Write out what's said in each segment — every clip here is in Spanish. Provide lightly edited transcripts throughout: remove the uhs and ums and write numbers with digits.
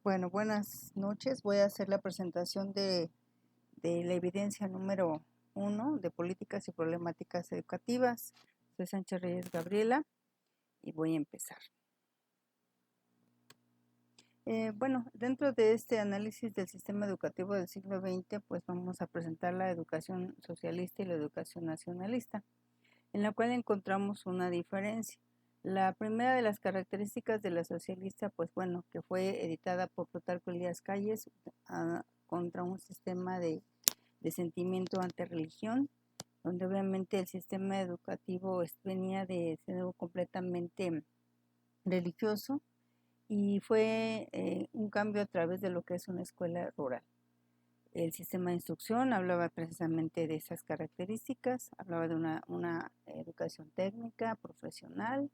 Bueno, buenas noches. Voy a hacer la presentación de la evidencia número 1 de políticas y problemáticas educativas. Soy Sánchez Reyes Gabriela y voy a empezar. Bueno, dentro de este análisis del sistema educativo del siglo XX, pues vamos a presentar la educación socialista y la educación nacionalista, en la cual encontramos una diferencia. La primera de las características de la socialista, pues bueno, que fue editada por Plutarco Elías Calles contra un sistema de sentimiento ante religión, donde obviamente el sistema educativo venía de ser algo completamente religioso y fue un cambio a través de lo que es una escuela rural. El sistema de instrucción hablaba precisamente de esas características, hablaba de una educación técnica, profesional,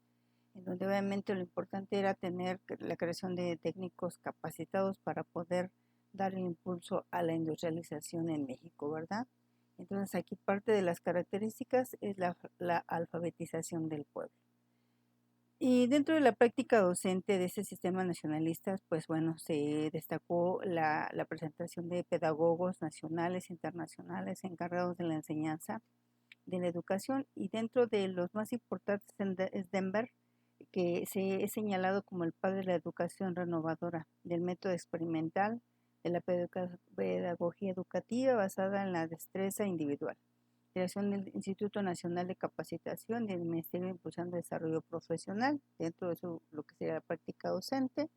en donde obviamente lo importante era tener la creación de técnicos capacitados para poder dar el impulso a la industrialización en México, ¿verdad? Entonces aquí parte de las características es la alfabetización del pueblo. Y dentro de la práctica docente de este sistema nacionalista, pues bueno, se destacó la presentación de pedagogos nacionales e internacionales encargados de la enseñanza de la educación, y dentro de los más importantes es Denver, que se es señalado como el padre de la educación renovadora, del método experimental, de la pedagogía educativa basada en la destreza individual, creación del Instituto Nacional de Capacitación y el Ministerio impulsando el desarrollo profesional dentro de lo que sería la práctica docente.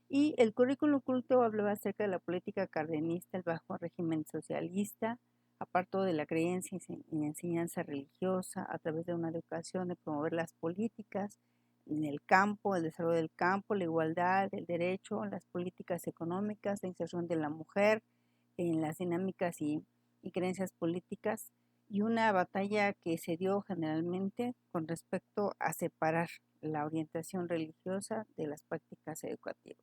Y el currículum culto hablaba acerca de la política cardenista, el bajo régimen socialista, apartado de la creencia y enseñanza religiosa, a través de una educación de promover las políticas en el campo, el desarrollo del campo, la igualdad, el derecho, las políticas económicas, la inserción de la mujer en las dinámicas y creencias políticas, y una batalla que se dio generalmente con respecto a separar la orientación religiosa de las prácticas educativas.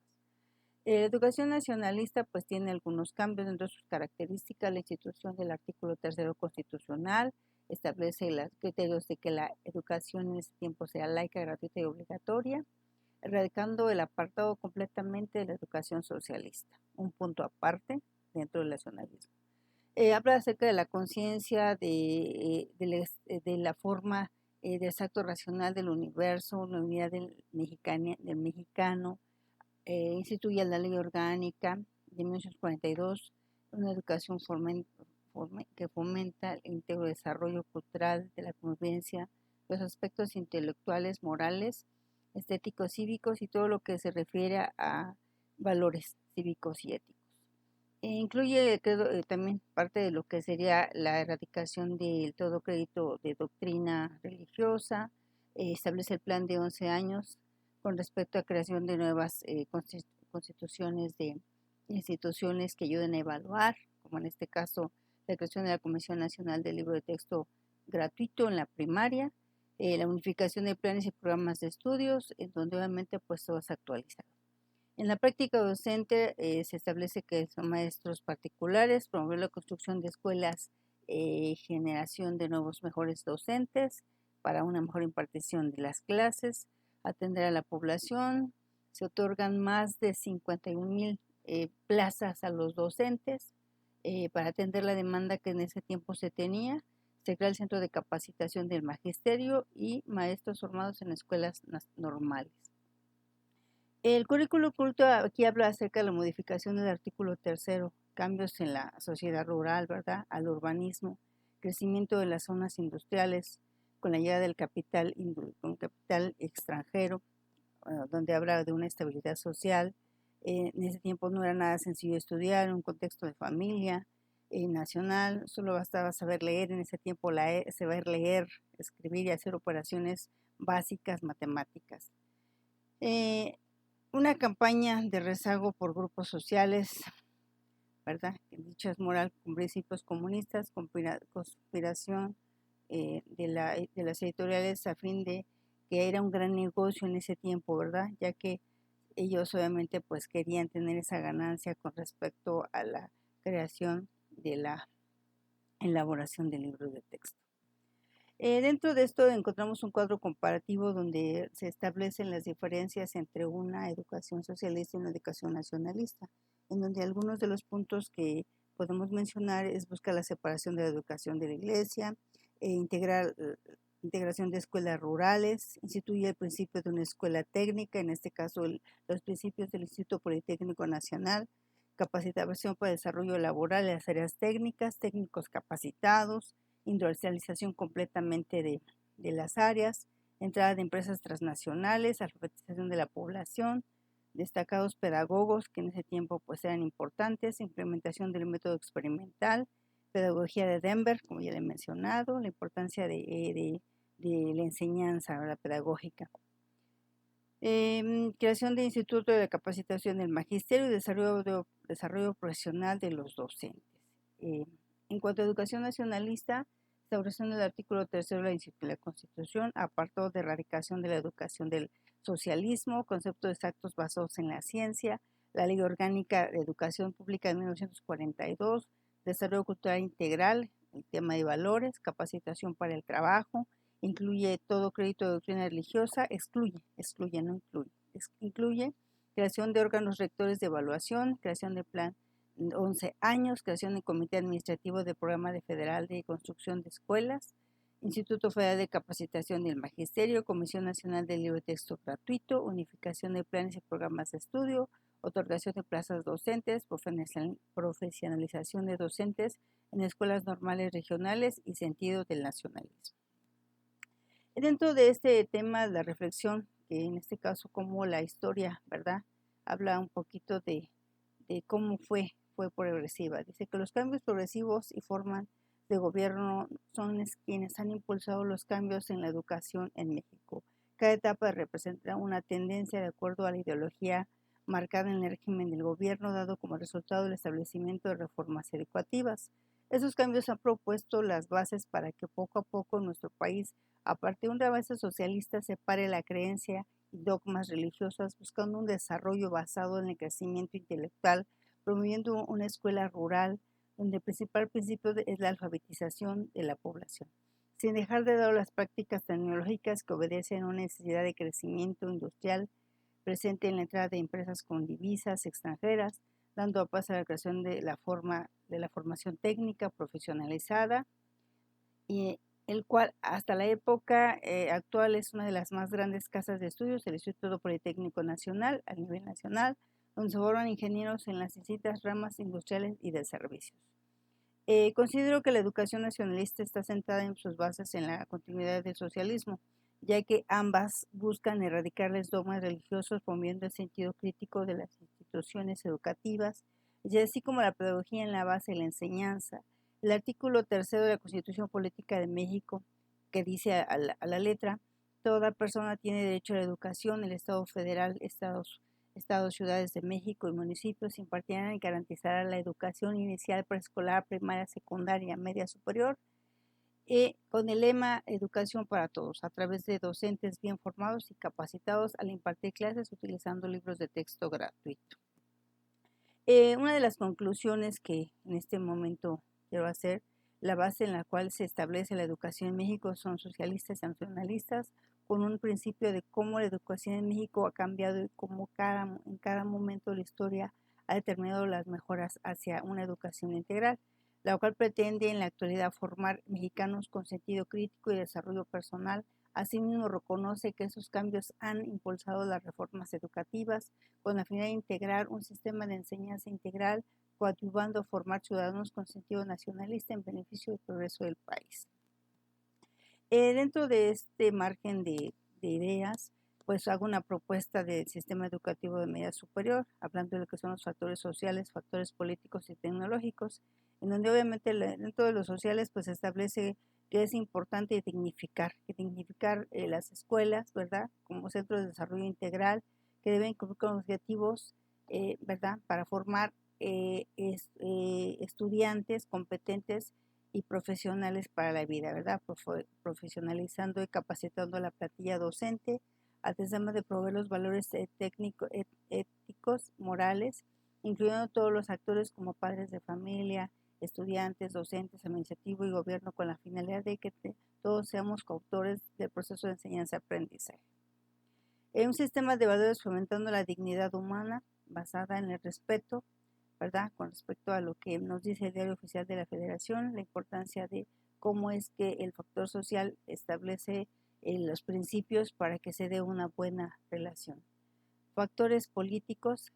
La educación nacionalista pues tiene algunos cambios dentro de sus características. La institución del artículo 3 constitucional establece los criterios de que la educación en ese tiempo sea laica, gratuita y obligatoria, erradicando el apartado completamente de la educación socialista, un punto aparte dentro del nacionalismo. Habla acerca de la conciencia, de la forma de acto racional del universo, la unidad del mexicano, instituye la ley orgánica de 1942, una educación que fomenta el íntegro desarrollo cultural de la convivencia, los aspectos intelectuales, morales, estéticos, cívicos y todo lo que se refiere a valores cívicos y éticos. Incluye también parte de lo que sería la erradicación del todo crédito de doctrina religiosa, establece el plan de 11 años con respecto a creación de nuevas constituciones de instituciones que ayuden a evaluar, como en este caso la creación de la Comisión Nacional del Libro de Texto gratuito en la primaria, la unificación de planes y programas de estudios, en donde obviamente pues todo es actualizado. En la práctica docente se establece que son maestros particulares, promover la construcción de escuelas, generación de nuevos mejores docentes para una mejor impartición de las clases, atender a la población, se otorgan más de 51,000 plazas a los docentes para atender la demanda que en ese tiempo se tenía. Se crea el centro de capacitación del magisterio y maestros formados en escuelas normales. El currículo oculto aquí habla acerca de la modificación del artículo 3, cambios en la sociedad rural, ¿verdad? Al urbanismo, crecimiento de las zonas industriales con la llegada del capital extranjero, donde habla de una estabilidad social. En ese tiempo no era nada sencillo estudiar, en un contexto de familia nacional, solo bastaba saber leer. En ese tiempo saber leer, escribir y hacer operaciones básicas matemáticas. Una campaña de rezago por grupos sociales, ¿verdad? Dicho es moral con principios comunistas, conspiración de las editoriales a fin de que era un gran negocio en ese tiempo, ¿verdad? Ya que ellos obviamente pues querían tener esa ganancia con respecto a la creación de la elaboración de libros de texto. Dentro de esto encontramos un cuadro comparativo donde se establecen las diferencias entre una educación socialista y una educación nacionalista, en donde algunos de los puntos que podemos mencionar es buscar la separación de la educación de la iglesia, integración de escuelas rurales, instituye el principio de una escuela técnica, en este caso los principios del Instituto Politécnico Nacional, capacitación para el desarrollo laboral en las áreas técnicas, técnicos capacitados, industrialización completamente de las áreas, entrada de empresas transnacionales, alfabetización de la población, destacados pedagogos que en ese tiempo pues eran importantes, implementación del método experimental, pedagogía de Denver, como ya le he mencionado, la importancia de la enseñanza, la pedagógica. Creación de instituto de capacitación del magisterio y desarrollo profesional de los docentes. En cuanto a educación nacionalista, establección del artículo 3 de la Constitución, apartado de erradicación de la educación del socialismo, conceptos exactos basados en la ciencia, la Ley Orgánica de Educación Pública de 1942, desarrollo cultural integral, el tema de valores, capacitación para el trabajo, incluye todo crédito de doctrina religiosa, no incluye, incluye creación de órganos rectores de evaluación, creación de plan 11 años, creación de comité administrativo de programa federal de construcción de escuelas, Instituto Federal de Capacitación del Magisterio, Comisión Nacional del Libro de Texto Gratuito, unificación de planes y programas de estudio, otorgación de plazas docentes, profesionalización de docentes en escuelas normales regionales y sentido del nacionalismo. Dentro de este tema, la reflexión, que en este caso como la historia, ¿verdad? Habla un poquito de cómo fue progresiva. Dice que los cambios progresivos y formas de gobierno son quienes han impulsado los cambios en la educación en México. Cada etapa representa una tendencia de acuerdo a la ideología marcada en el régimen del gobierno, dado como resultado el establecimiento de reformas educativas. Esos cambios han propuesto las bases para que poco a poco nuestro país, a partir de una base socialista, separe la creencia y dogmas religiosos, buscando un desarrollo basado en el crecimiento intelectual, promoviendo una escuela rural, donde el principal principio es la alfabetización de la población, sin dejar de lado las prácticas tecnológicas que obedecen a una necesidad de crecimiento industrial presente en la entrada de empresas con divisas extranjeras, dando paso a la creación de la formación técnica profesionalizada, y el cual hasta la época actual es una de las más grandes casas de estudios, el Instituto Politécnico Nacional a nivel nacional, donde se forman ingenieros en las distintas ramas industriales y de servicios. Considero que la educación nacionalista está sentada en sus bases en la continuidad del socialismo, ya que ambas buscan erradicarles dogmas religiosos, promoviendo el sentido crítico de las instituciones educativas, y así como la pedagogía en la base de la enseñanza. El artículo 3 de la Constitución Política de México, que dice a la letra, toda persona tiene derecho a la educación, el Estado federal, estados, ciudades de México y municipios impartirán y garantizarán la educación inicial, preescolar, primaria, secundaria, media superior, con el lema Educación para Todos, a través de docentes bien formados y capacitados al impartir clases utilizando libros de texto gratuito. Una de las conclusiones que en este momento quiero hacer, la base en la cual se establece la educación en México son socialistas y nacionalistas, con un principio de cómo la educación en México ha cambiado y cómo en cada momento de la historia ha determinado las mejoras hacia una educación integral, la cual pretende en la actualidad formar mexicanos con sentido crítico y desarrollo personal. Asimismo, reconoce que esos cambios han impulsado las reformas educativas con la finalidad de integrar un sistema de enseñanza integral, coadyuvando a formar ciudadanos con sentido nacionalista en beneficio del progreso del país. Dentro de este margen de ideas, pues hago una propuesta del sistema educativo de medida superior, hablando de lo que son los factores sociales, factores políticos y tecnológicos, en donde obviamente dentro de los sociales pues se establece que es importante dignificar las escuelas, ¿verdad? Como centros de desarrollo integral, que deben cumplir con objetivos, ¿verdad? Para formar estudiantes competentes y profesionales para la vida, ¿verdad? Profesionalizando y capacitando a la plantilla docente, además de proveer los valores éticos, morales, incluyendo todos los actores como padres de familia, estudiantes, docentes, administrativo y gobierno, con la finalidad de que todos seamos coautores del proceso de enseñanza-aprendizaje. Un sistema de valores fomentando la dignidad humana basada en el respeto, ¿verdad? Con respecto a lo que nos dice el Diario Oficial de la Federación, la importancia de cómo es que el factor social establece los principios para que se dé una buena relación. Factores políticos,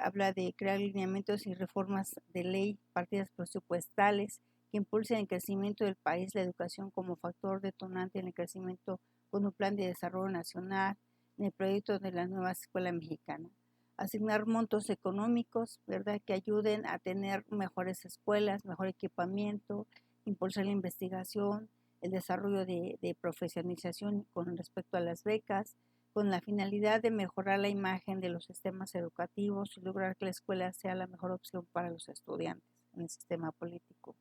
habla de crear lineamientos y reformas de ley, partidas presupuestales que impulsen el crecimiento del país, la educación como factor detonante en el crecimiento con un plan de desarrollo nacional, en el proyecto de la nueva escuela mexicana. Asignar montos económicos, ¿verdad?, que ayuden a tener mejores escuelas, mejor equipamiento, impulsar la investigación, el desarrollo de profesionalización con respecto a las becas, con la finalidad de mejorar la imagen de los sistemas educativos y lograr que la escuela sea la mejor opción para los estudiantes en el sistema político.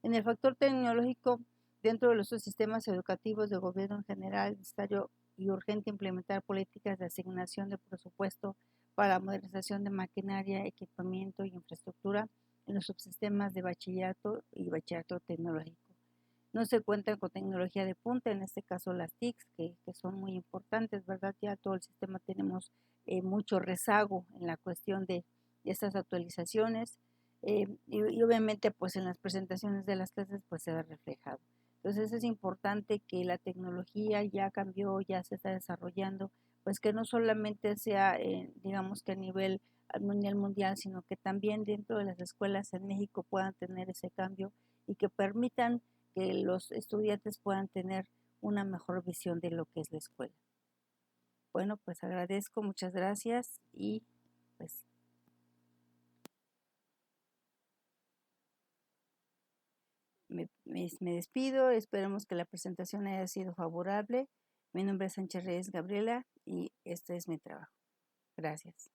En el factor tecnológico, dentro de los sistemas educativos de gobierno en general, es necesario y urgente implementar políticas de asignación de presupuesto para la modernización de maquinaria, equipamiento y infraestructura en los subsistemas de bachillerato y bachillerato tecnológico. No se cuentan con tecnología de punta, en este caso las TICs, que son muy importantes, ¿verdad? Ya todo el sistema tenemos mucho rezago en la cuestión de estas actualizaciones y obviamente pues en las presentaciones de las clases pues se ve reflejado. Entonces es importante que la tecnología ya cambió, ya se está desarrollando, pues que no solamente sea, digamos que a nivel mundial, sino que también dentro de las escuelas en México puedan tener ese cambio y que permitan que los estudiantes puedan tener una mejor visión de lo que es la escuela. Bueno, pues agradezco, muchas gracias y pues me despido, esperemos que la presentación haya sido favorable. Mi nombre es Sánchez Reyes Gabriela y este es mi trabajo. Gracias.